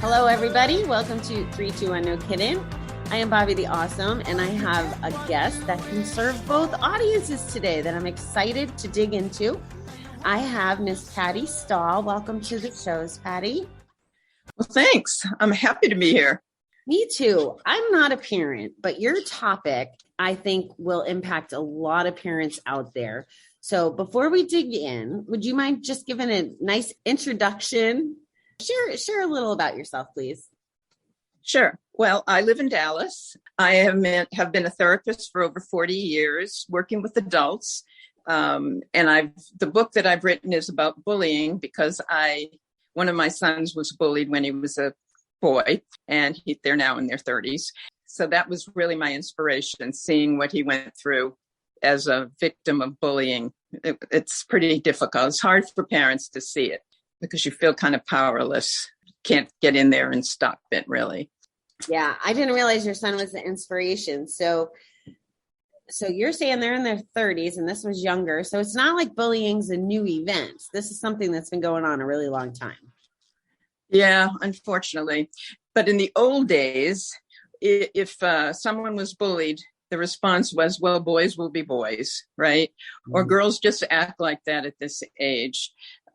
Hello, everybody. Welcome to 321 No Kiddin. I am Bobby the Awesome, and I have a guest that can serve both audiences today that I'm excited to dig into. I have Miss Patty Stahl. Welcome to the shows, Patty. Well, thanks. I'm happy to be here. Me too. I'm not a parent, but your topic, I think, will impact a lot of parents out there. So before we dig in, would you mind just giving a nice introduction? Share a little about yourself, please. Sure. Well, I live in Dallas. I have been a therapist for over 40 years, working with adults. And the book that I've written is about bullying because one of my sons was bullied when he was a boy, and they're now in their 30s. So that was really my inspiration, seeing what he went through as a victim of bullying. It's pretty difficult. It's hard for parents to see it because you feel kind of powerless. Can't get in there and stop it, really. Yeah, I didn't realize your son was the inspiration. So you're saying they're in their 30s and this was younger. So it's not like bullying's a new event. This is something that's been going on a really long time. Yeah, unfortunately. But in the old days, if someone was bullied, the response was, well, boys will be boys, right? Mm-hmm. Or girls just act like that at this age.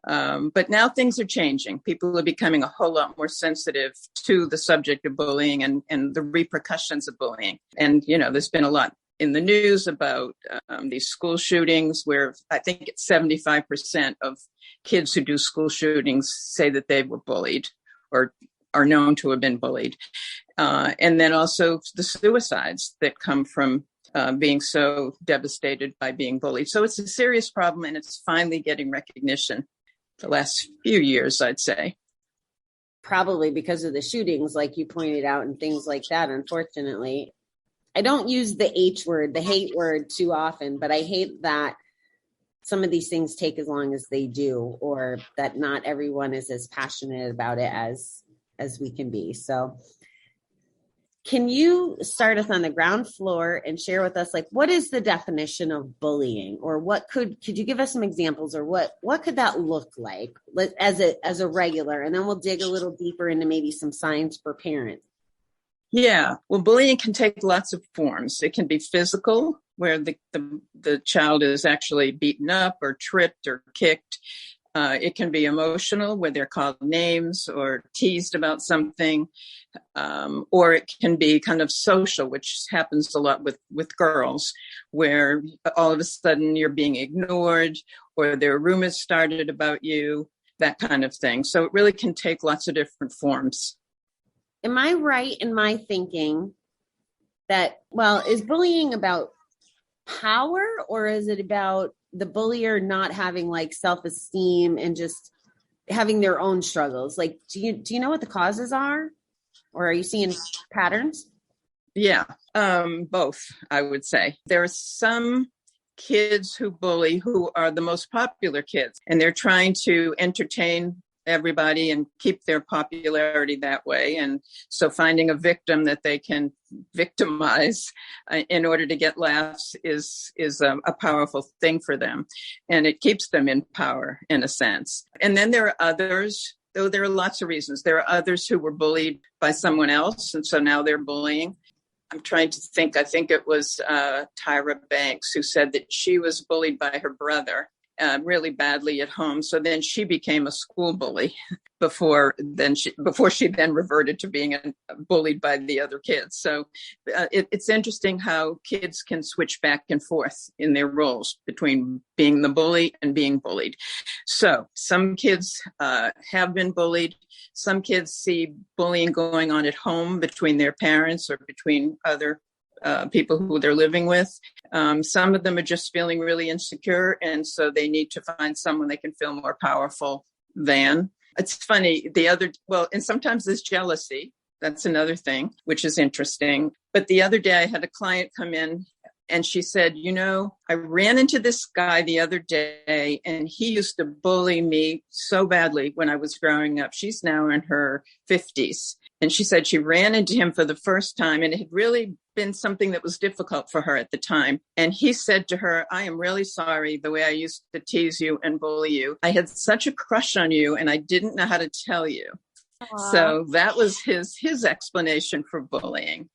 But now things are changing. People are becoming a whole lot more sensitive to the subject of bullying and the repercussions of bullying. And, there's been a lot in the news about these school shootings where I think it's 75% of kids who do school shootings say that they were bullied or are known to have been bullied. And then also the suicides that come from being so devastated by being bullied. So it's a serious problem, and it's finally getting recognition the last few years, I'd say. Probably because of the shootings, like you pointed out, and things like that, unfortunately. I don't use the H word, the hate word, too often, but I hate that some of these things take as long as they do, or that not everyone is as passionate about it as we can be. So can you start us on the ground floor and share with us, like, what is the definition of bullying, or what could you give us some examples, or what could that look like as a regular? And then we'll dig a little deeper into maybe some signs for parents. Yeah, well, bullying can take lots of forms. It can be physical, where the child is actually beaten up or tripped or kicked. It can be emotional, where they're called names or teased about something. Or it can be kind of social, which happens a lot with girls, where all of a sudden you're being ignored or there are rumors started about you, that kind of thing. So it really can take lots of different forms. Am I right in my thinking that, is bullying about power, or is it about the bullier not having like self-esteem and just having their own struggles? Like, do you know what the causes are, or are you seeing patterns? Yeah, both, I would say. There are some kids who bully who are the most popular kids, and they're trying to entertain everybody and keep their popularity that way. And so finding a victim that they can victimize in order to get laughs is a powerful thing for them. And it keeps them in power, in a sense. And then there are others, though there are lots of reasons. There are others who were bullied by someone else, and so now they're bullying. I'm trying to think. I think it was Tyra Banks who said that she was bullied by her brother really badly at home. So then she became a school bully before she then reverted to being bullied by the other kids. So it's interesting how kids can switch back and forth in their roles between being the bully and being bullied. So some kids have been bullied. Some kids see bullying going on at home between their parents or between other people who they're living with. Some of them are just feeling really insecure, and so they need to find someone they can feel more powerful than. It's funny, and sometimes there's jealousy. That's another thing, which is interesting. But the other day I had a client come in and she said, I ran into this guy the other day and he used to bully me so badly when I was growing up. She's now in her 50s. And she said she ran into him for the first time, and it had really been something that was difficult for her at the time. And he said to her, I am really sorry the way I used to tease you and bully you. I had such a crush on you and I didn't know how to tell you. So that was his explanation for bullying.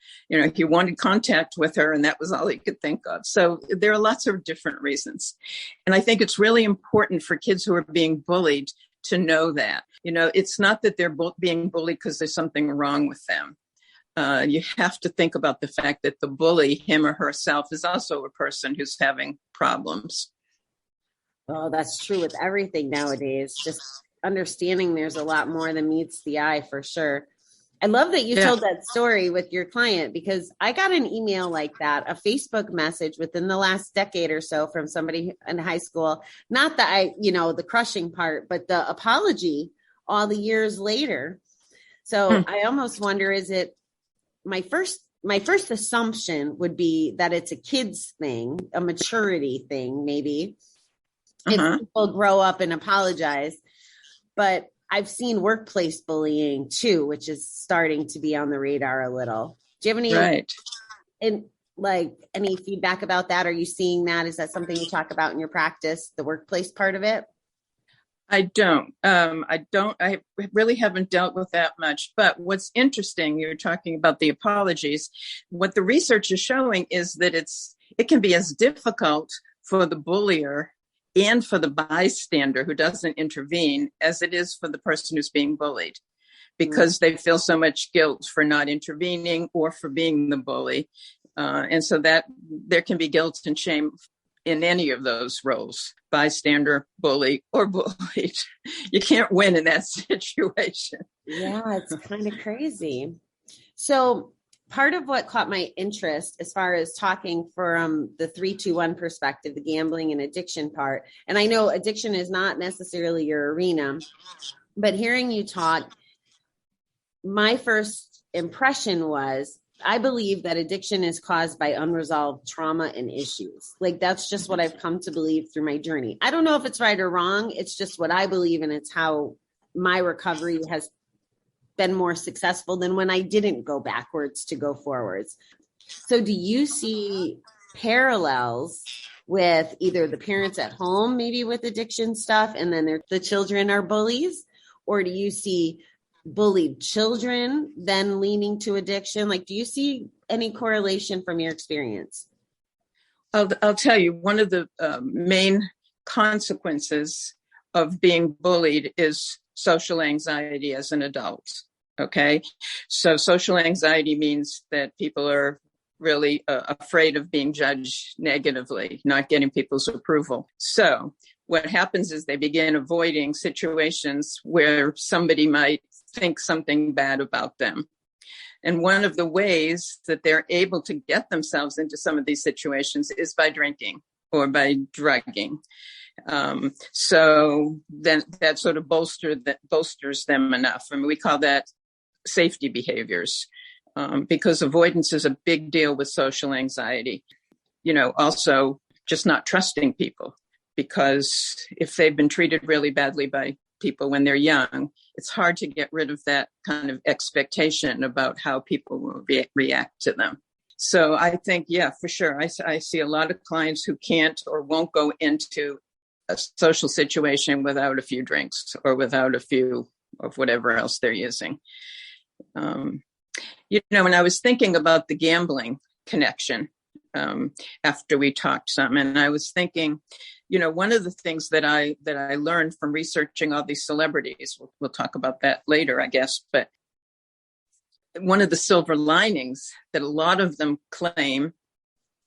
He wanted contact with her, and that was all he could think of. So there are lots of different reasons. And I think it's really important for kids who are being bullied to know that. It's not that they're being bullied because there's something wrong with them. You have to think about the fact that the bully, him or herself, is also a person who's having problems. Oh, that's true with everything nowadays. Just understanding there's a lot more than meets the eye, for sure. I love that you told that story with your client, because I got an email like that, a Facebook message within the last decade or so from somebody in high school. Not that the crushing part, but the apology all the years later. So I almost wonder, is it my first assumption would be that it's a kid's thing, a maturity thing, maybe. If people grow up and apologize. But I've seen workplace bullying too, which is starting to be on the radar a little. Do you have any feedback about that? Are you seeing that? Is that something you talk about in your practice, the workplace part of it? I don't. I really haven't dealt with that much. But what's interesting, you're talking about the apologies. What the research is showing is that it can be as difficult for the bullier and for the bystander who doesn't intervene as it is for the person who's being bullied, because they feel so much guilt for not intervening or for being the bully. And so that there can be guilt and shame in any of those roles, bystander, bully, or bullied. You can't win in that situation. Yeah, it's kind of crazy. So part of what caught my interest as far as talking from the 3-2-1 perspective, the gambling and addiction part, and I know addiction is not necessarily your arena, but hearing you talk, my first impression was, I believe that addiction is caused by unresolved trauma and issues. Like, that's just what I've come to believe through my journey. I don't know if it's right or wrong. It's just what I believe, and it's how my recovery has been more successful than when I didn't go backwards to go forwards. So do you see parallels with either the parents at home, maybe with addiction stuff, and then the children are bullies? Or do you see bullied children then leaning to addiction? Like, do you see any correlation from your experience? I'll tell you, one of the main consequences of being bullied is social anxiety as an adult. Okay. So social anxiety means that people are really afraid of being judged negatively, not getting people's approval. So what happens is they begin avoiding situations where somebody might think something bad about them. And one of the ways that they're able to get themselves into some of these situations is by drinking or by drugging. So then that sort of bolsters them enough. I mean, we call that safety behaviors, because avoidance is a big deal with social anxiety. Also just not trusting people, because if they've been treated really badly by people when they're young, it's hard to get rid of that kind of expectation about how people will react to them. So I think, yeah, for sure. I see a lot of clients who can't or won't go into a social situation without a few drinks or without a few of whatever else they're using. When I was thinking about the gambling connection, after we talked some, and I was thinking, one of the things that I learned from researching all these celebrities, we'll talk about that later, I guess, but one of the silver linings that a lot of them claim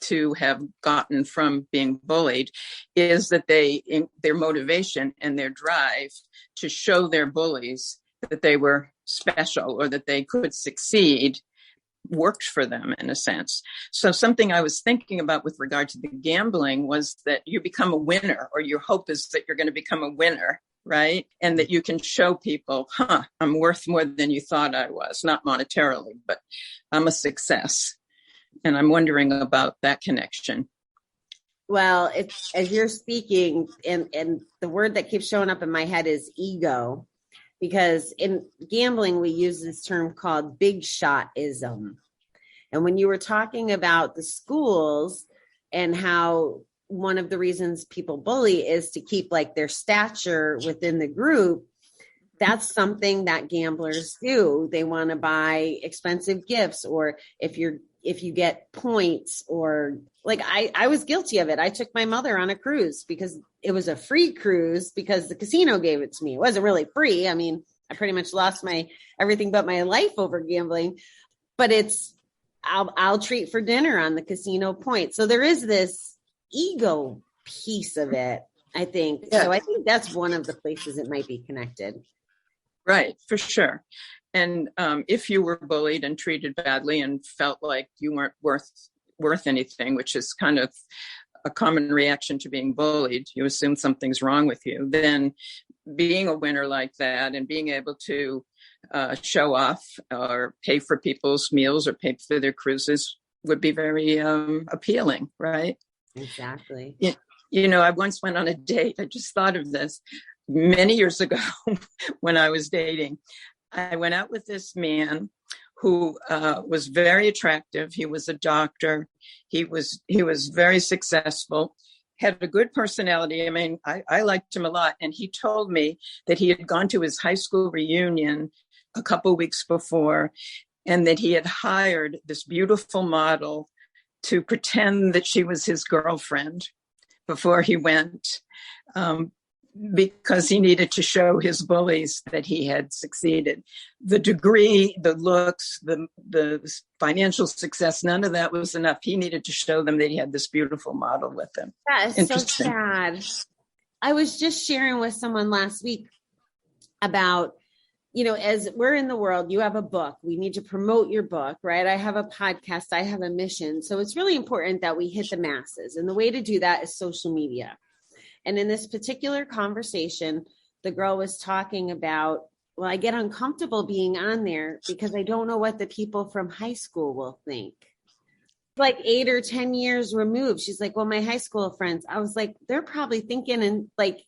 to have gotten from being bullied is that their motivation and their drive to show their bullies that they were special or that they could succeed worked for them in a sense. So something I was thinking about with regard to the gambling was that you become a winner, or your hope is that you're going to become a winner, right? And that you can show people, I'm worth more than you thought I was, not monetarily, but I'm a success. And I'm wondering about that connection. Well, as you're speaking, and the word that keeps showing up in my head is ego. Because in gambling, we use this term called big shotism. And when you were talking about the schools and how one of the reasons people bully is to keep like their stature within the group, that's something that gamblers do. They want to buy expensive gifts, or if you get points, or like I was guilty of it. I took my mother on a cruise because it was a free cruise because the casino gave it to me. It wasn't really free. I mean, I pretty much lost my everything but my life over gambling, but I'll treat for dinner on the casino points. So there is this ego piece of it, I think. Yeah. So I think that's one of the places it might be connected. Right, for sure. And if you were bullied and treated badly and felt like you weren't worth anything, which is kind of a common reaction to being bullied, you assume something's wrong with you, then being a winner like that and being able to show off or pay for people's meals or pay for their cruises would be very appealing, right? Exactly. You know, I once went on a date. I just thought of this many years ago when I was dating. I went out with this man who was very attractive. He was a doctor. He was very successful, had a good personality. I mean, I liked him a lot. And he told me that he had gone to his high school reunion a couple of weeks before, and that he had hired this beautiful model to pretend that she was his girlfriend before he went, because he needed to show his bullies that he had succeeded. The degree, the looks, the financial success, none of that was enough. He needed to show them that he had this beautiful model with him. That is so sad. I was just sharing with someone last week about, you know, as we're in the world, you have a book, we need to promote your book, right? I have a podcast, I have a mission. So it's really important that we hit the masses. And the way to do that is social media. And in this particular conversation, the girl was talking about, well, I get uncomfortable being on there because I don't know what the people from high school will think. Like 8 or 10 years removed. She's like, well, my high school friends, I was like, they're probably thinking, and like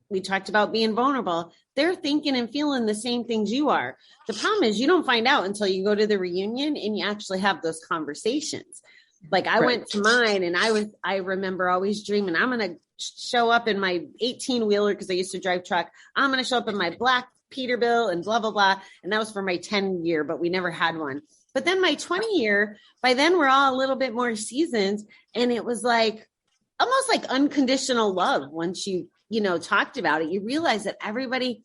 we talked about being vulnerable, they're thinking and feeling the same things you are. The problem is you don't find out until you go to the reunion and you actually have those conversations. Like I went to mine and I remember always dreaming, I'm going to show up in my 18-wheeler because I used to drive truck. I'm going to show up in my black Peterbilt and blah, blah, blah. And that was for my 10 year, but we never had one. But then my 20 year, by then we're all a little bit more seasoned. And it was like, almost like unconditional love. Once you talked about it, you realize that everybody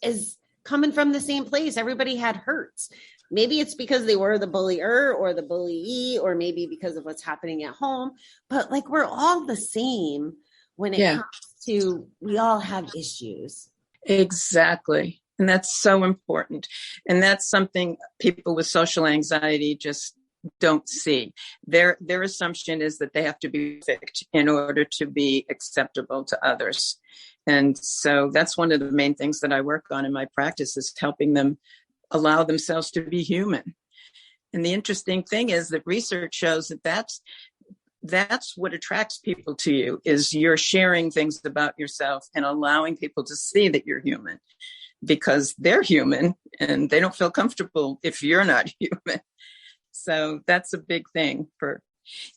is coming from the same place. Everybody had hurts. Maybe it's because they were the bullier or the bullyee, or maybe because of what's happening at home. But like, we're all the same when it comes to, we all have issues. Exactly. And that's so important. And that's something people with social anxiety just don't see. Their assumption is that they have to be perfect in order to be acceptable to others. And so that's one of the main things that I work on in my practice, is helping them allow themselves to be human. And the interesting thing is that research shows that that's what attracts people to you, is you're sharing things about yourself and allowing people to see that you're human, because they're human and they don't feel comfortable if you're not human. So that's a big thing for,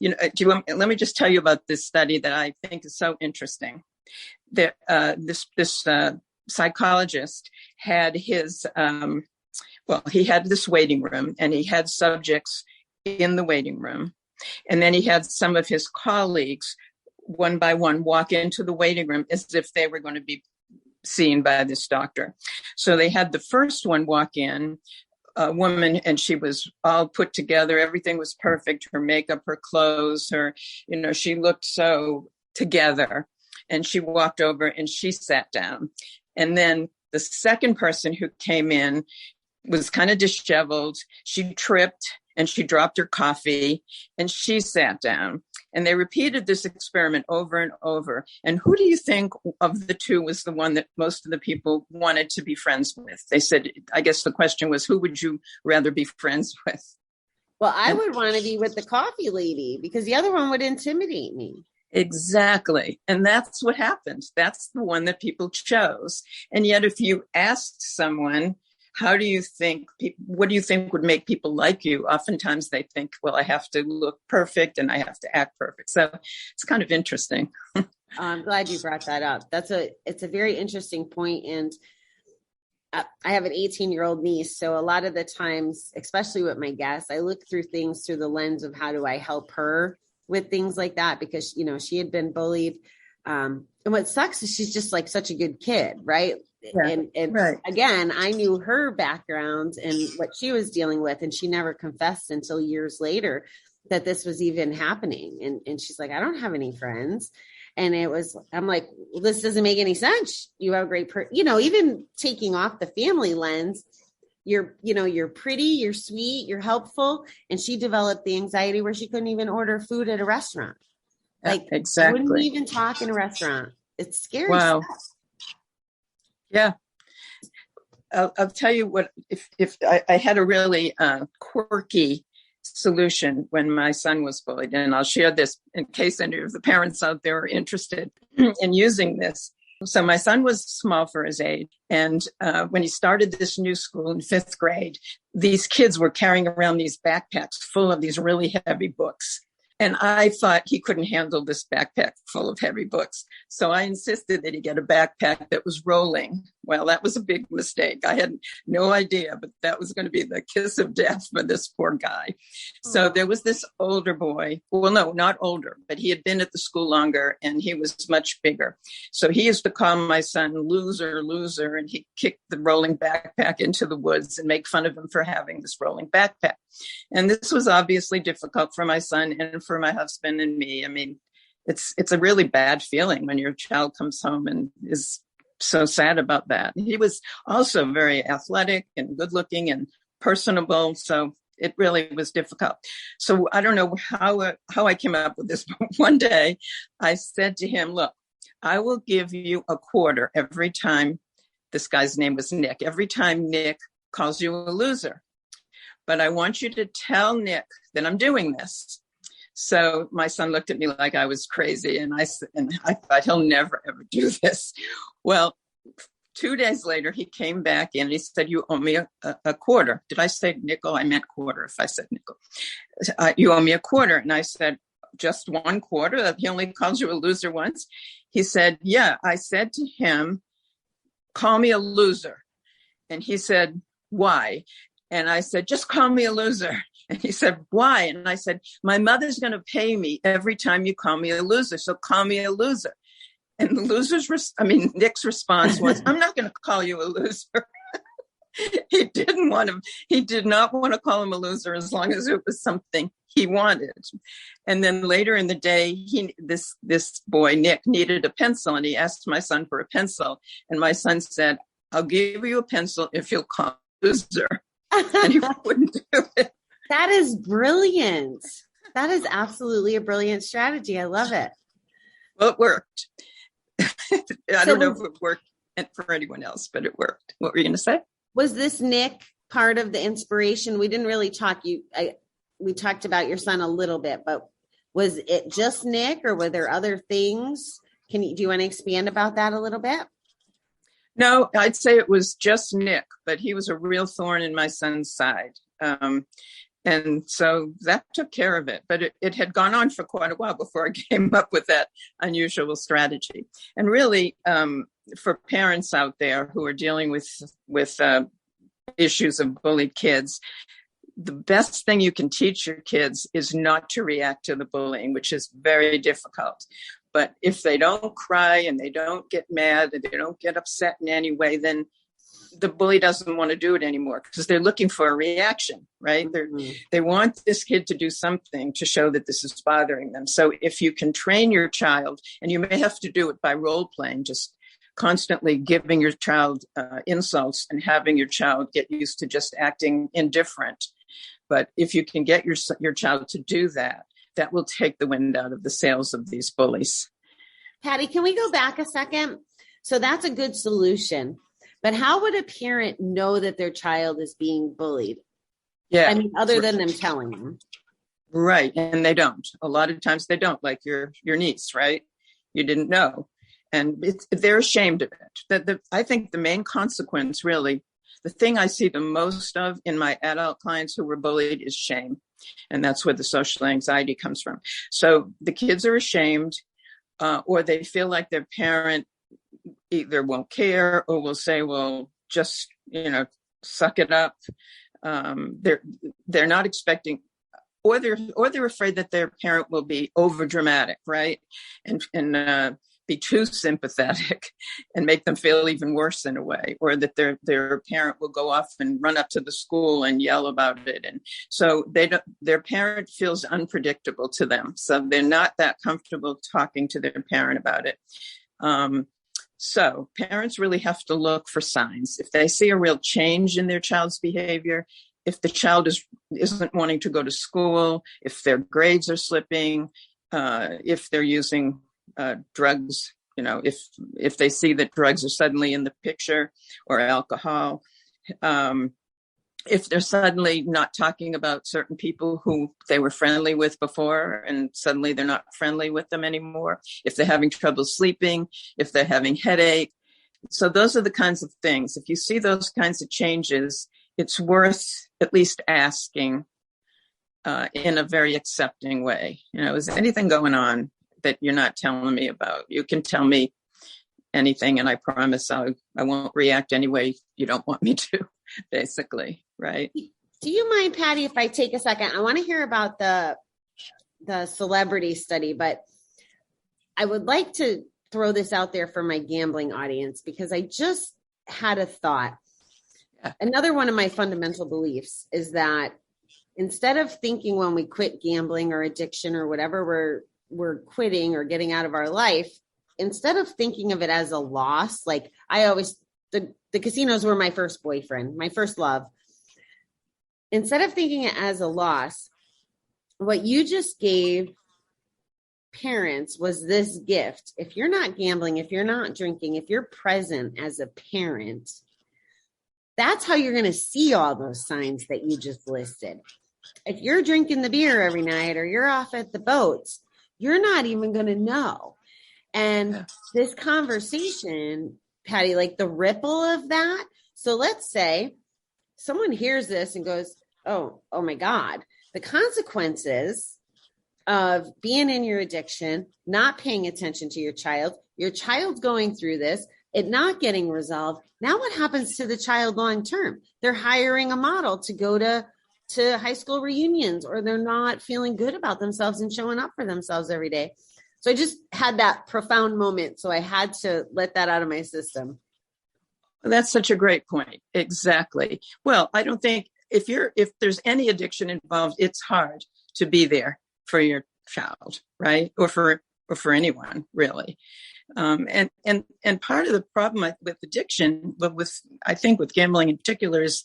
let me just tell you about this study that I think is so interesting. This psychologist had his, he had this waiting room, and he had subjects in the waiting room. And then he had some of his colleagues, one by one, walk into the waiting room as if they were going to be seen by this doctor. So they had the first one walk in, a woman, and she was all put together. Everything was perfect. Her makeup, her clothes, she looked so together. And she walked over and she sat down. And then the second person who came in was kind of disheveled. She tripped and she dropped her coffee and she sat down. And they repeated this experiment over and over. And who do you think of the two was the one that most of the people wanted to be friends with? They said, I guess the question was, who would you rather be friends with? Well, I would want to be with the coffee lady, because the other one would intimidate me. Exactly. And that's what happened. That's the one that people chose. And yet, if you asked someone, what do you think would make people like you? Oftentimes they think, well, I have to look perfect and I have to act perfect. So it's kind of interesting. I'm glad you brought that up. It's a very interesting point. And I have an 18-year-old niece. So a lot of the times, especially with my guests, I look through things through the lens of how do I help her with things like that? Because, she had been bullied. And what sucks is she's just like such a good kid. Right. Yeah, And right. again, I knew her background and what she was dealing with. And she never confessed until years later that this was even happening. And she's like, I don't have any friends. And I'm like, well, this doesn't make any sense. You have a great, even taking off the family lens, you're pretty, you're sweet, you're helpful. And she developed the anxiety where she couldn't even order food at a restaurant. Like, exactly. Wouldn't even talk in a restaurant. It's scary. Wow. Stuff. Yeah. I'll tell you what, if I had a really quirky solution when my son was bullied, and I'll share this in case any of the parents out there are interested in using this. So my son was small for his age. And when he started this new school in 5th grade, these kids were carrying around these backpacks full of these really heavy books. And I thought he couldn't handle this backpack full of heavy books. So I insisted that he get a backpack that was rolling. Well, that was a big mistake. I had no idea, but that was going to be the kiss of death for this poor guy. So there was this older boy. Well, no, not older, but he had been at the school longer and he was much bigger. So he used to call my son loser, loser, and he kicked the rolling backpack into the woods and make fun of him for having this rolling backpack. And this was obviously difficult for my son and for my husband and me. I mean, it's a really bad feeling when your child comes home and is so sad about that. He was also very athletic and good looking and personable. So it really was difficult. So I don't know how I came up with this, but one day I said to him, look, I will give you a quarter every time, this guy's name was Nick, every time Nick calls you a loser. But I want you to tell Nick that I'm doing this. So my son looked at me like I was crazy. And I thought he'll never, ever do this. Well, 2 days later, he came back in and he said, you owe me a quarter. Did I say nickel? I meant quarter if I said nickel. You owe me a quarter. And I said, just one quarter? He only calls you a loser once? He said, yeah. I said to him, call me a loser. And he said, why? And I said, just call me a loser. And he said, why? And I said, my mother's going to pay me every time you call me a loser. So call me a loser. And the Nick's response was, I'm not going to call you a loser. He did not want to call him a loser as long as it was something he wanted. And then later in the day, this boy, Nick, needed a pencil and he asked my son for a pencil. And my son said, I'll give you a pencil if you'll call me a loser. And he wouldn't do it. That is brilliant. That is absolutely a brilliant strategy. I love it. Well, it worked. I don't know if it worked for anyone else, but it worked. What were you going to say? Was this Nick part of the inspiration? We didn't really talk. We talked about your son a little bit, but was it just Nick or were there other things? Do you want to expand about that a little bit? No, I'd say it was just Nick, but he was a real thorn in my son's side. And so that took care of it. But it had gone on for quite a while before I came up with that unusual strategy. And really, for parents out there who are dealing with issues of bullied kids, the best thing you can teach your kids is not to react to the bullying, which is very difficult. But if they don't cry and they don't get mad and they don't get upset in any way, then the bully doesn't want to do it anymore because they're looking for a reaction, right? Mm-hmm. They want this kid to do something to show that this is bothering them. So if you can train your child, and you may have to do it by role playing, just constantly giving your child insults and having your child get used to just acting indifferent. But if you can get your child to do that, that will take the wind out of the sails of these bullies. Patty, can we go back a second? So that's a good solution. But how would a parent know that their child is being bullied? Yeah. I mean, other than them telling them. Right. And they don't. A lot of times they don't, like your niece, right? You didn't know. And they're ashamed of it. I think the main consequence, really, the thing I see the most of in my adult clients who were bullied is shame. And that's where the social anxiety comes from. So the kids are ashamed, or they feel like their parent either won't care or will say, well, just, suck it up. They're not expecting, or they're afraid that their parent will be over dramatic, right? And be too sympathetic and make them feel even worse in a way, or that their parent will go off and run up to the school and yell about it. And so their parent feels unpredictable to them. So they're not that comfortable talking to their parent about it. So parents really have to look for signs. If they see a real change in their child's behavior, if the child isn't wanting to go to school, if their grades are slipping, if they're using drugs, if they see that drugs are suddenly in the picture, or alcohol, if they're suddenly not talking about certain people who they were friendly with before and suddenly they're not friendly with them anymore, if they're having trouble sleeping, if they're having headache. So those are the kinds of things. If you see those kinds of changes, it's worth at least asking in a very accepting way. Is there anything going on that you're not telling me about? You can tell me anything, and I promise I won't react any way you don't want me to, basically, right? Do you mind, Patty, if I take a second? I want to hear about the celebrity study, but I would like to throw this out there for my gambling audience, because I just had a thought. Yeah. Another one of my fundamental beliefs is that instead of thinking when we quit gambling or addiction or whatever we're quitting or getting out of our life, instead of thinking of it as a loss, like the casinos were my first boyfriend, my first love. Instead of thinking it as a loss, what you just gave parents was this gift. If you're not gambling, if you're not drinking, if you're present as a parent, that's how you're going to see all those signs that you just listed. If you're drinking the beer every night or you're off at the boats, you're not even going to know. And this conversation, Patty, like the ripple of that. So let's say someone hears this and goes, oh my God, the consequences of being in your addiction, not paying attention to your child going through this, it not getting resolved. Now what happens to the child long term? They're hiring a model to go to high school reunions, or they're not feeling good about themselves and showing up for themselves every day. So I just had that profound moment. So I had to let that out of my system. That's such a great point. Exactly. Well, I don't think if there's any addiction involved, it's hard to be there for your child, right? Or for anyone, really. And part of the problem with addiction, but I think with gambling in particular is,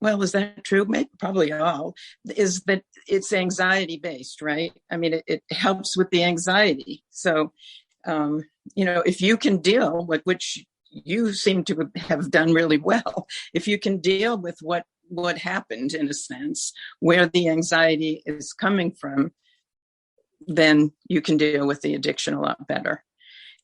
well, is that true? Maybe, probably all, is that it's anxiety based, right? I mean, it helps with the anxiety. So, if you can deal with, which you seem to have done really well, if you can deal with what happened, in a sense, where the anxiety is coming from, then you can deal with the addiction a lot better.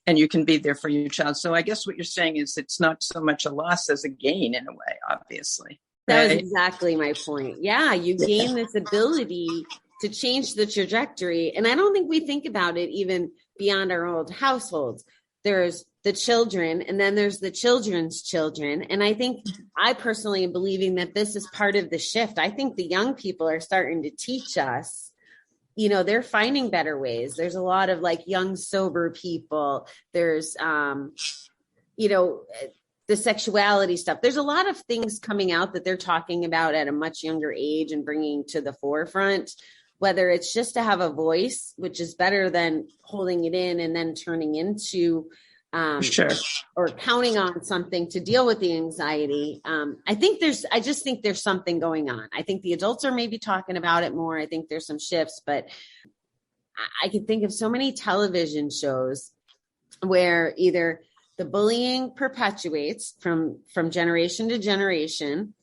And you can be there for your child. So I guess what you're saying is it's not so much a loss as a gain in a way, obviously. That was exactly my point. Yeah, you gain this ability to change the trajectory. And I don't think we think about it even beyond our old households. There's the children, and then there's the children's children. And I personally am believing that this is part of the shift. I think the young people are starting to teach us, they're finding better ways. There's a lot of like young, sober people. There's, the sexuality stuff. There's a lot of things coming out that they're talking about at a much younger age and bringing to the forefront, whether it's just to have a voice, which is better than holding it in and then turning into, or counting on something to deal with the anxiety. I just think there's something going on. I think the adults are maybe talking about it more. I think there's some shifts, but I can think of so many television shows where either the bullying perpetuates from generation to generation,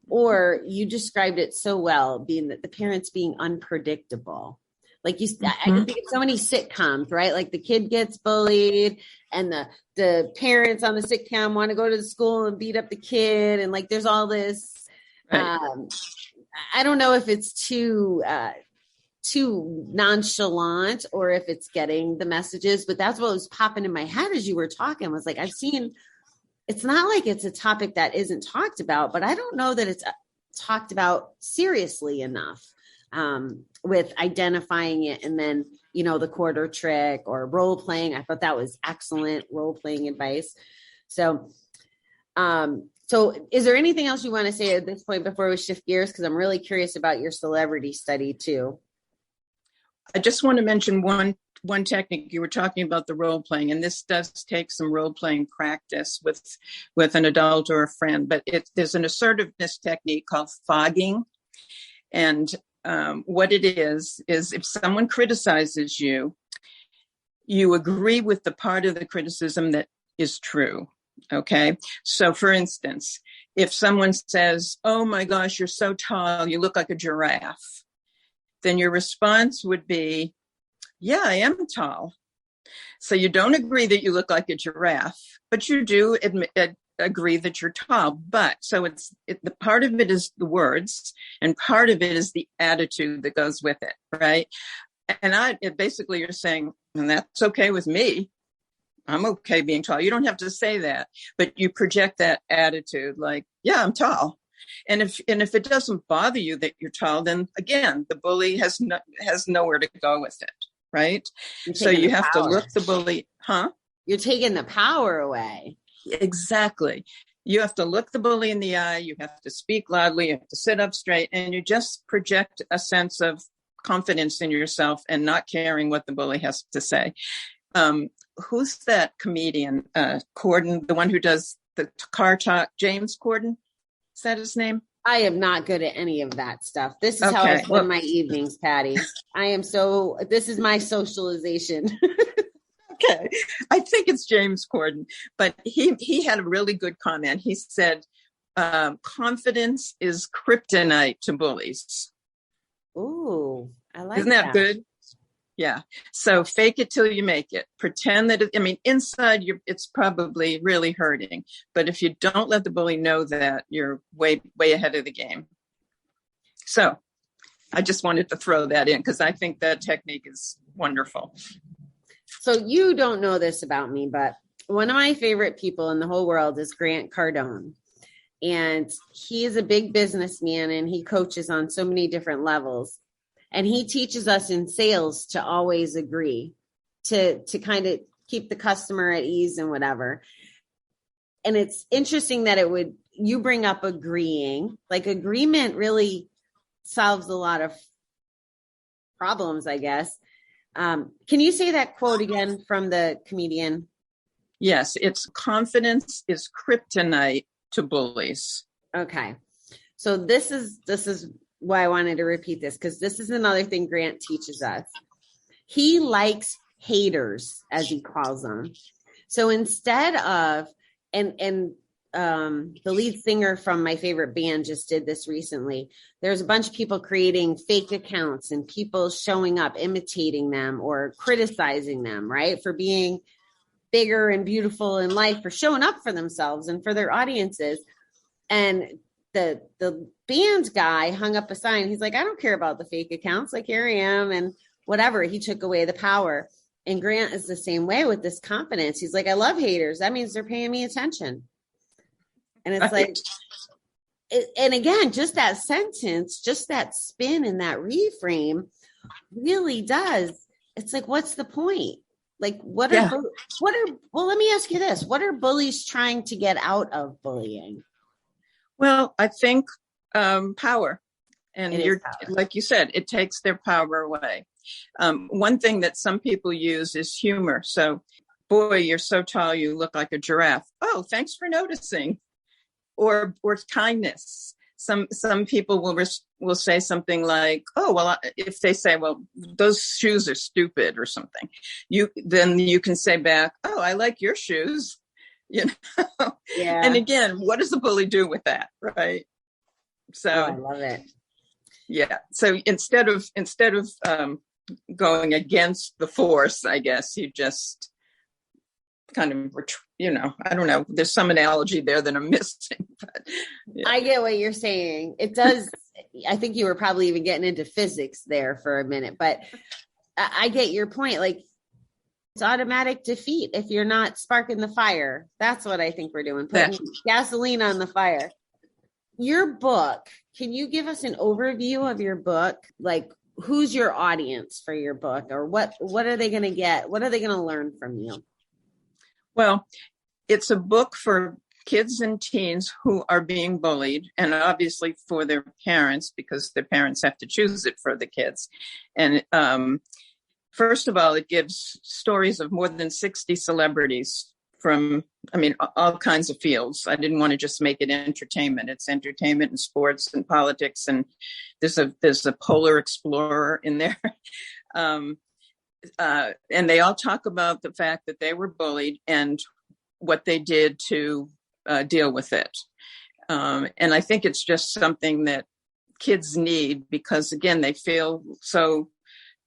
or you described it so well, being that the parents being unpredictable. Like I can think of so many sitcoms, right? Like the kid gets bullied and the parents on the sitcom want to go to the school and beat up the kid. And like, there's all this, right. I don't know if it's too nonchalant or if it's getting the messages, but that's what was popping in my head as you were talking, was like, I've seen it's not like it's a topic that isn't talked about, but I don't know that it's talked about seriously enough, with identifying it. And then, the quarter trick or role playing. I thought that was excellent role playing advice. So is there anything else you want to say at this point before we shift gears? Because I'm really curious about your celebrity study too. I just want to mention one technique. You were talking about the role playing, and this does take some role playing practice with an adult or a friend, but there's an assertiveness technique called fogging. And what it is if someone criticizes you, you agree with the part of the criticism that is true. Okay. So for instance, if someone says, "Oh my gosh, you're so tall, you look like a giraffe," then your response would be, "Yeah, I am tall." So you don't agree that you look like a giraffe, but you do agree that you're tall. But so the part of it is the words, and part of it is the attitude that goes with it, right? And basically you're saying, and that's okay with me. I'm okay being tall. You don't have to say that, but you project that attitude like, "Yeah, I'm tall." And if it doesn't bother you that you're tall, then again, the bully has nowhere to go with it, right? So you have to look the bully, You're taking the power away. Exactly. You have to look the bully in the eye. You have to speak loudly. You have to sit up straight, and you just project a sense of confidence in yourself and not caring what the bully has to say. Who's that comedian? Corden, the one who does the car talk, James Corden? Is that his name? I am not good at any of that stuff. This is how I spend my evenings, Patty. This is my socialization. Okay. I think it's James Corden, but he had a really good comment. He said, confidence is kryptonite to bullies. Ooh, I like that. Isn't that good? Yeah. So fake it till you make it. Pretend that inside it's probably really hurting. But if you don't let the bully know that, you're way, way ahead of the game. So I just wanted to throw that in because I think that technique is wonderful. So you don't know this about me, but one of my favorite people in the whole world is Grant Cardone. And he is a big businessman and he coaches on so many different levels. And he teaches us in sales to always agree, to kind of keep the customer at ease and whatever. And it's interesting that you bring up agreeing, like agreement really solves a lot of problems, I guess. Can you say that quote again from the comedian? Yes, it's confidence is kryptonite to bullies. Okay. So this is why I wanted to repeat this, because this is another thing Grant teaches us. He likes haters, as he calls them. So instead of, the lead singer from my favorite band just did this recently. There's a bunch of people creating fake accounts and people showing up, imitating them or criticizing them, right? For being bigger and beautiful in life, for showing up for themselves and for their audiences. And the band guy hung up a sign. He's like, "I don't care about the fake accounts. Like, here I am." And whatever, he took away the power. And Grant is the same way with this confidence. He's like, "I love haters. That means they're paying me attention." And it's like, and again, just that sentence, just that spin and that reframe really does. It's like, what's the point? Like, well, let me ask you this. What are bullies trying to get out of bullying? Well, I think power. And like you said, it takes their power away. One thing that some people use is humor. So, "Boy, you're so tall, you look like a giraffe." "Oh, thanks for noticing." Or Kindness. Some people will say something like, "Oh, well," if they say, "Well, those shoes are stupid," or something, then you can say back, "Oh, I like your shoes." Yeah. And again, what does the bully do with that, right? So I love it. Yeah. So instead of going against the force, I guess you just kind of, I don't know. There's some analogy there that I'm missing. But, yeah. I get what you're saying. It does. I think you were probably even getting into physics there for a minute, but I get your point. Like, It's automatic defeat if you're not sparking the fire. That's what I think we're doing, putting gasoline on the fire. Your book, can you give us an overview of your book? Like, who's your audience for your book, or what are they going to get? What are they going to learn from you? Well, it's a book for kids and teens who are being bullied, and obviously for their parents, because their parents have to choose it for the kids. And first of all, it gives stories of more than 60 celebrities from, all kinds of fields. I didn't want to just make it entertainment. It's entertainment and sports and politics. And there's a polar explorer in there. And they all talk about the fact that they were bullied and what they did to deal with it. And I think it's just something that kids need because, again, they feel so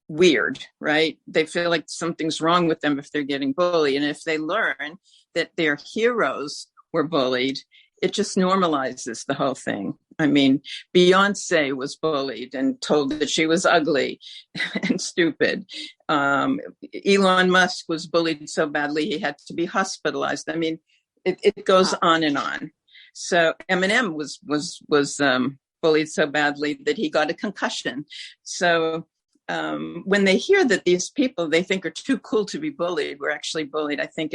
weird, right? They feel like something's wrong with them if they're getting bullied. And if they learn that their heroes were bullied, it just normalizes the whole thing. I mean, Beyonce was bullied and told that she was ugly and stupid. Elon Musk was bullied so badly he had to be hospitalized. I mean, it goes on and on. So Eminem was bullied so badly that he got a concussion. So when they hear that these people they think are too cool to be bullied were actually bullied, I think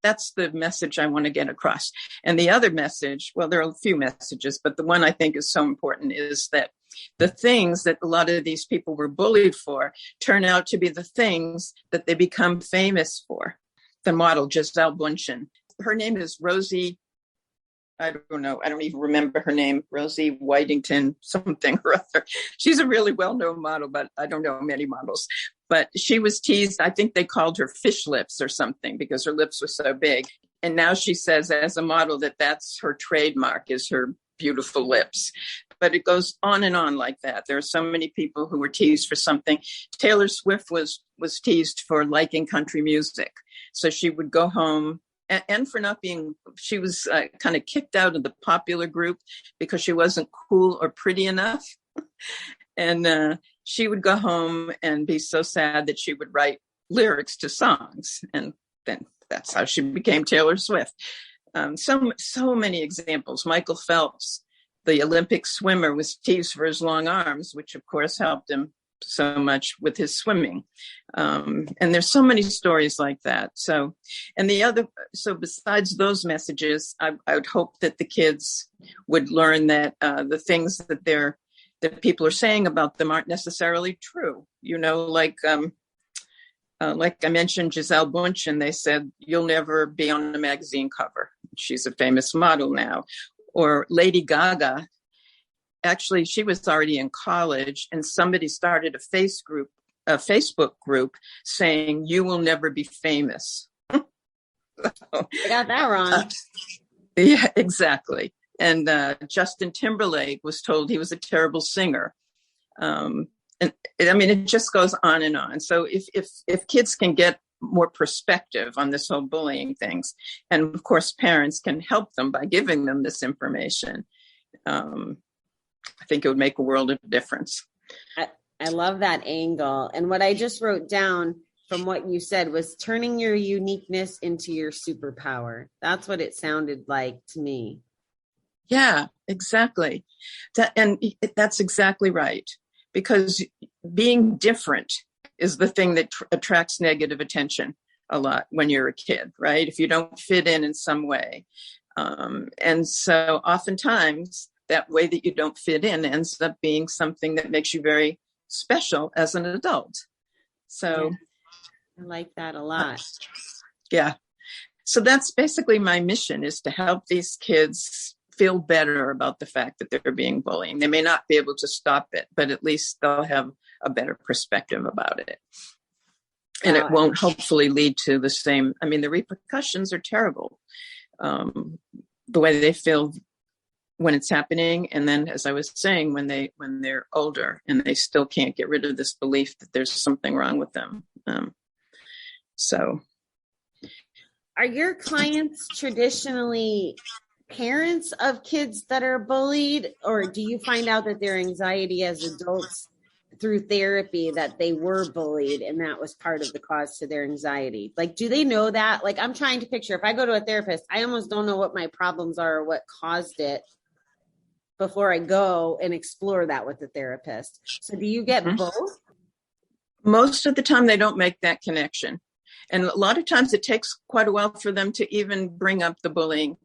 that's the message I want to get across. And the other message, well, there are a few messages, but the one I think is so important is that the things that a lot of these people were bullied for turn out to be the things that they become famous for. The model, Gisele Bündchen, her name is Rosie, I don't know. I don't even remember her name, Rosie Whitington, something or other. She's a really well-known model, but I don't know many models. But she was teased. I think they called her fish lips or something because her lips were so big. And now she says as a model that's her trademark is her beautiful lips. But it goes on and on like that. There are so many people who were teased for something. Taylor Swift was teased for liking country music. So she would go home and for not being, she was kind of kicked out of the popular group because she wasn't cool or pretty enough. And she would go home and be so sad that she would write lyrics to songs. And then that's how she became Taylor Swift. So many examples. Michael Phelps, the Olympic swimmer, was teased for his long arms, which of course helped him so much with his swimming. And there's so many stories like that. So besides those messages, I would hope that the kids would learn that the things that people are saying about them aren't necessarily true. Like I mentioned, Gisele Bündchen, they said, you'll never be on a magazine cover. She's a famous model now. Or Lady Gaga, actually, she was already in college and somebody started a Facebook group saying, you will never be famous. I got that wrong. Yeah, exactly. And Justin Timberlake was told he was a terrible singer. And it just goes on and on. So if kids can get more perspective on this whole bullying things, and of course parents can help them by giving them this information, I think it would make a world of difference. I love that angle. And what I just wrote down from what you said was turning your uniqueness into your superpower. That's what it sounded like to me. Yeah, exactly. That's exactly right. Because being different is the thing that attracts negative attention a lot when you're a kid, right? If you don't fit in some way. And so oftentimes that way that you don't fit in ends up being something that makes you very special as an adult. So I like that a lot. Yeah. So that's basically my mission, is to help these kids feel better about the fact that they're being bullied. They may not be able to stop it, but at least they'll have a better perspective about it. And it won't hopefully lead to the same. The repercussions are terrible. The way they feel when it's happening. And then, as I was saying, when they're older and they still can't get rid of this belief that there's something wrong with them. So. Are your clients traditionally parents of kids that are bullied, or do you find out that their anxiety as adults through therapy that they were bullied and that was part of the cause to their anxiety? Like, do they know that? Like, I'm trying to picture, if I go to a therapist, I almost don't know what my problems are or what caused it before I go and explore that with the therapist. So do you get both? Most of the time they don't make that connection. And a lot of times it takes quite a while for them to even bring up the bullying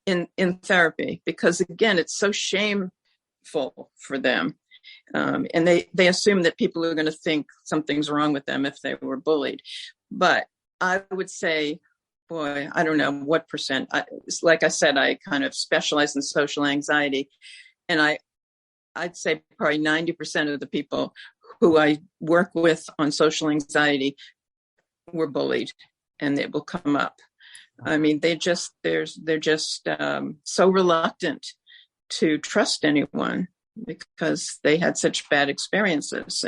in therapy, because again, it's so shameful for them. And they assume that people are going to think something's wrong with them if they were bullied. But I would say, boy, I don't know what percent. Like I said, I kind of specialize in social anxiety. And I'd say probably 90% of the people who I work with on social anxiety were bullied, and it will come up. I mean, they're just so reluctant to trust anyone because they had such bad experiences.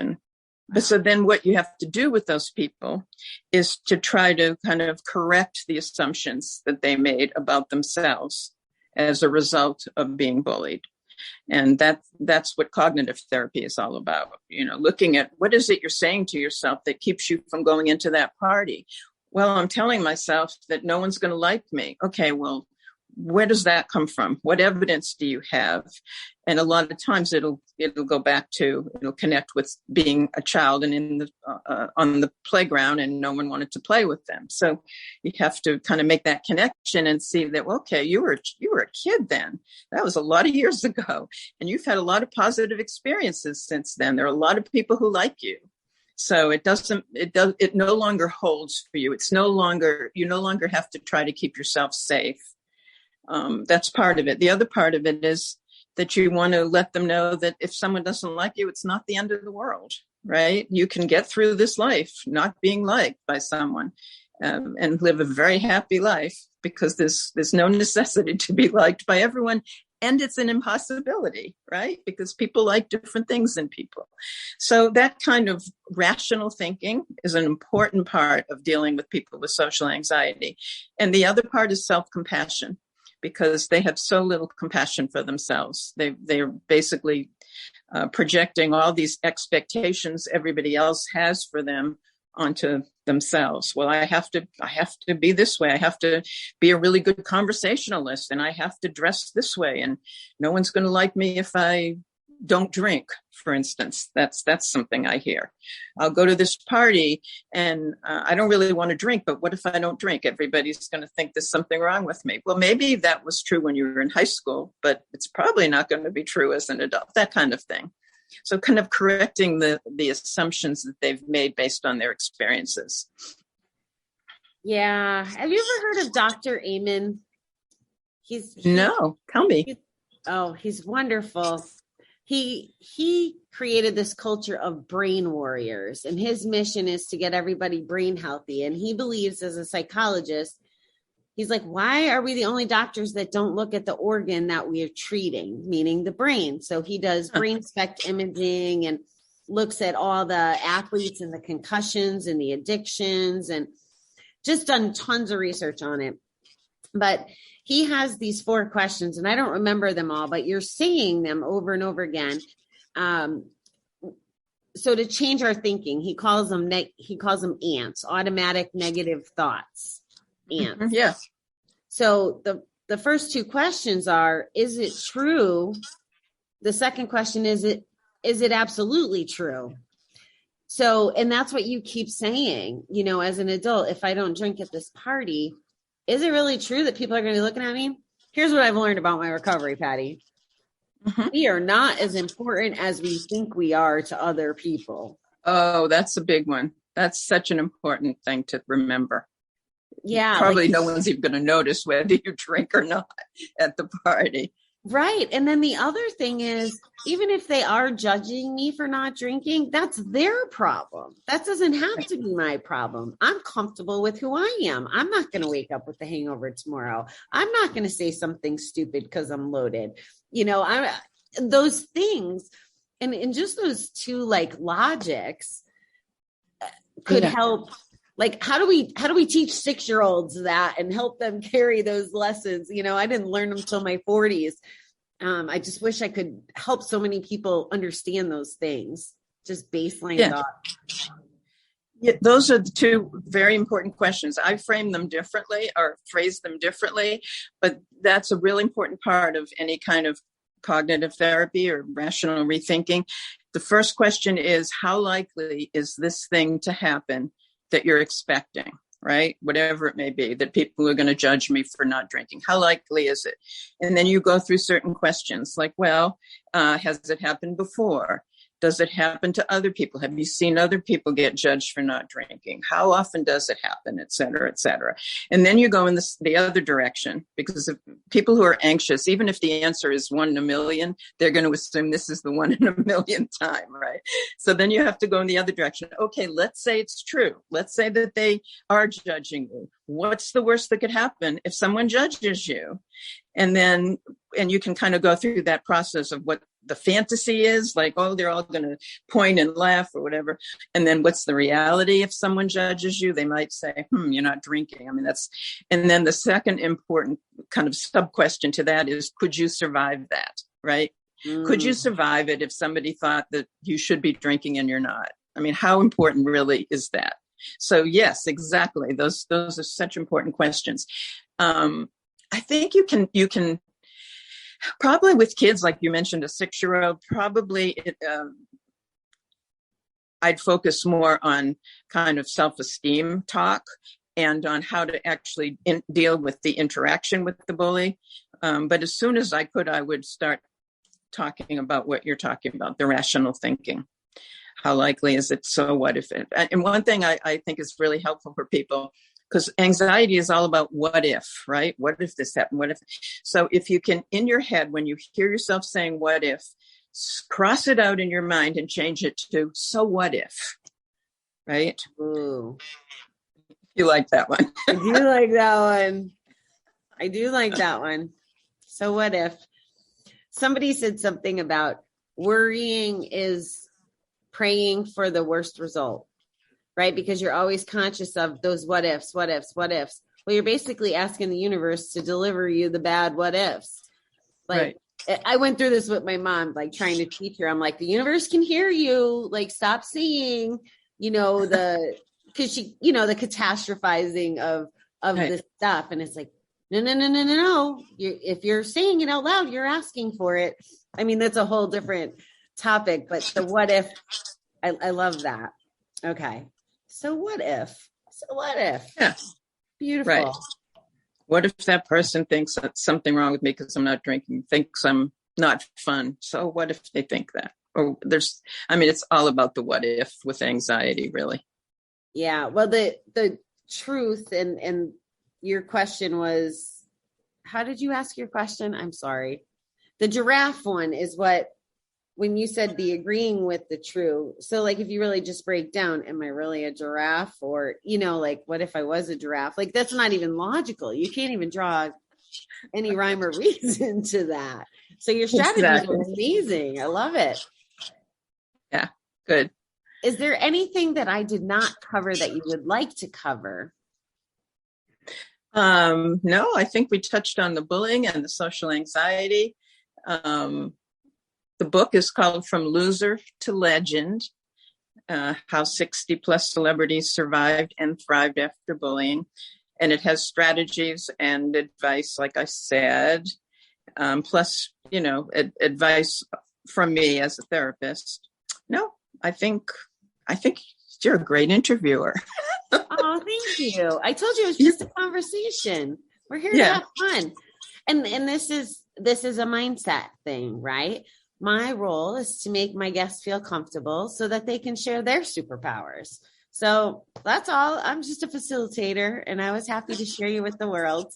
But so then what you have to do with those people is to try to kind of correct the assumptions that they made about themselves as a result of being bullied. And that's what cognitive therapy is all about. Looking at what is it you're saying to yourself that keeps you from going into that party? Well, I'm telling myself that no one's going to like me. Okay, well, where does that come from? What evidence do you have? And a lot of times it'll go back to, it'll connect with being a child and on the playground and no one wanted to play with them. So you have to kind of make that connection and see that, well, okay, you were a kid then. That was a lot of years ago. And you've had a lot of positive experiences since then. There are a lot of people who like you. So it no longer holds for you. You no longer have to try to keep yourself safe. That's part of it. The other part of it is that you want to let them know that if someone doesn't like you, it's not the end of the world, right? You can get through this life not being liked by someone and live a very happy life, because there's no necessity to be liked by everyone. And it's an impossibility, right? Because people like different things in people. So that kind of rational thinking is an important part of dealing with people with social anxiety. And the other part is self-compassion, because they have so little compassion for themselves. They're basically projecting all these expectations everybody else has for them onto themselves. Well, I have to be this way. I have to be a really good conversationalist, and I have to dress this way. And no one's going to like me if I don't drink, for instance. That's something I hear. I'll go to this party and I don't really want to drink, but what if I don't drink? Everybody's going to think there's something wrong with me. Well, maybe that was true when you were in high school, but it's probably not going to be true as an adult, that kind of thing. So kind of correcting the assumptions that they've made based on their experiences. Yeah. Have you ever heard of Dr. Amen? No, tell me. He's wonderful. He created this culture of brain warriors, and his mission is to get everybody brain healthy. And he believes, as a psychologist, he's like, why are we the only doctors that don't look at the organ that we are treating, meaning the brain? So he does brain SPECT imaging and looks at all the athletes and the concussions and the addictions, and just done tons of research on it. But he has these 4 questions, and I don't remember them all, but you're saying them over and over again. So to change our thinking, he calls them ants, automatic negative thoughts. Ants. Yes. So the first 2 questions are, is it true? The second question is it absolutely true? So, and that's what you keep saying, as an adult, if I don't drink at this party, is it really true that people are going to be looking at me? Here's what I've learned about my recovery, Patty. Mm-hmm. We are not as important as we think we are to other people. Oh, that's a big one. That's such an important thing to remember. Yeah. Probably no one's even going to notice whether you drink or not at the party. Right. And then the other thing is, even if they are judging me for not drinking, that's their problem. That doesn't have to be my problem. I'm comfortable with who I am. I'm not going to wake up with a hangover tomorrow. I'm not going to say something stupid because I'm loaded. Those things, and just those 2 logics could help. Like, how do we teach 6-year-olds that and help them carry those lessons? I didn't learn them till my 40s. I just wish I could help so many people understand those things. Just baseline Yeah. thoughts. Yeah, those are the two very important questions. I frame them differently or phrase them differently, but that's a really important part of any kind of cognitive therapy or rational rethinking. The first question is, how likely is this thing to happen that you're expecting, right? Whatever it may be, that people are going to judge me for not drinking. How likely is it? And then you go through certain questions like, well, has it happened before? Does it happen to other people? Have you seen other people get judged for not drinking? How often does it happen, et cetera, et cetera? And then you go in the other direction, because if people who are anxious, even if the answer is 1 in a million, they're going to assume this is the 1 in a million time, right? So then you have to go in the other direction. Okay, let's say it's true. Let's say that they are judging you. What's the worst that could happen if someone judges you? And you can kind of go through that process of what the fantasy is, like, oh, they're all going to point and laugh or whatever. And then what's the reality if someone judges you? They might say, you're not drinking. I mean, and then the second important kind of sub question to that is, could you survive that, right? Could you survive it if somebody thought that you should be drinking and you're not? I mean, how important really is that? So yes, exactly. Those are such important questions. I think you can probably with kids, like you mentioned, a 6-year-old, probably I'd focus more on kind of self-esteem talk and on how to actually deal with the interaction with the bully. But as soon as I could, I would start talking about what you're talking about, the rational thinking. How likely is it? So what if it? And one thing I think is really helpful for people, because anxiety is all about what if, right? What if this happened? What if? So if you can, in your head, when you hear yourself saying what if, cross it out in your mind and change it to so what if, right? Ooh. You like that one? I do like that one. I do like that one. So what if? Somebody said something about worrying is praying for the worst result, right? Because you're always conscious of those what ifs, what ifs, what ifs. Well, you're basically asking the universe to deliver you the bad what ifs. Like, right. I went through this with my mom, like trying to teach her. I'm like, the universe can hear you. Like, stop saying, because she, the catastrophizing of right. This stuff. And it's like, no. If you're saying it out loud, you're asking for it. I mean, that's a whole different topic, but the what if, I love that. Okay. So what if? Yeah. Beautiful. Right. What if that person thinks that's something wrong with me because I'm not drinking, thinks I'm not fun? So what if they think that? Or it's all about the what if with anxiety, really. Yeah. Well, the truth and your question was, how did you ask your question? I'm sorry. The giraffe one is what, when you said the agreeing with the true. So like, if you really just break down, am I really a giraffe? Or, like, what if I was a giraffe? Like, that's not even logical. You can't even draw any rhyme or reason to that. So your strategy is amazing. I love it. Yeah. Good. Is there anything that I did not cover that you would like to cover? No, I think we touched on the bullying and the social anxiety. The book is called From Loser to Legend, How 60 plus celebrities survived and thrived after bullying. And it has strategies and advice, like I said, plus, advice from me as a therapist. No, I think you're a great interviewer. Oh, thank you. I told you it was just a conversation. We're here to have fun. And this is a mindset thing, right? My role is to make my guests feel comfortable so that they can share their superpowers. So that's all. I'm just a facilitator, and I was happy to share you with the world.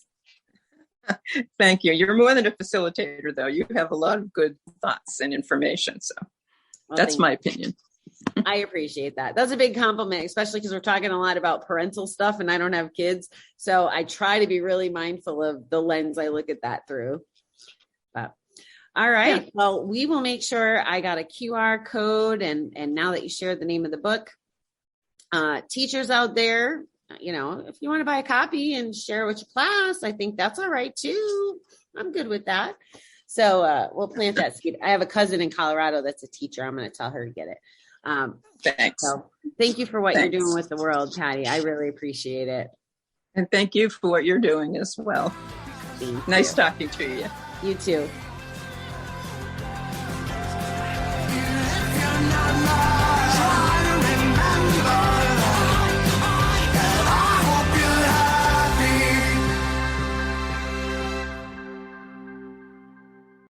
Thank you. You're more than a facilitator, though. You have a lot of good thoughts and information. So that's my opinion. I appreciate that. That's a big compliment, especially because we're talking a lot about parental stuff and I don't have kids. So I try to be really mindful of the lens I look at that through. But all right. Yeah. Well, we will make sure I got a QR code. And now that you shared the name of the book, teachers out there, if you want to buy a copy and share it with your class, I think that's all right too. I'm good with that. So we'll plant that seed. I have a cousin in Colorado that's a teacher. I'm going to tell her to get it. Thanks. So thank you for what Thanks. you're doing with the world, Patty. I really appreciate it. And thank you for what you're doing as well. Thank Nice you. talking to you. You too.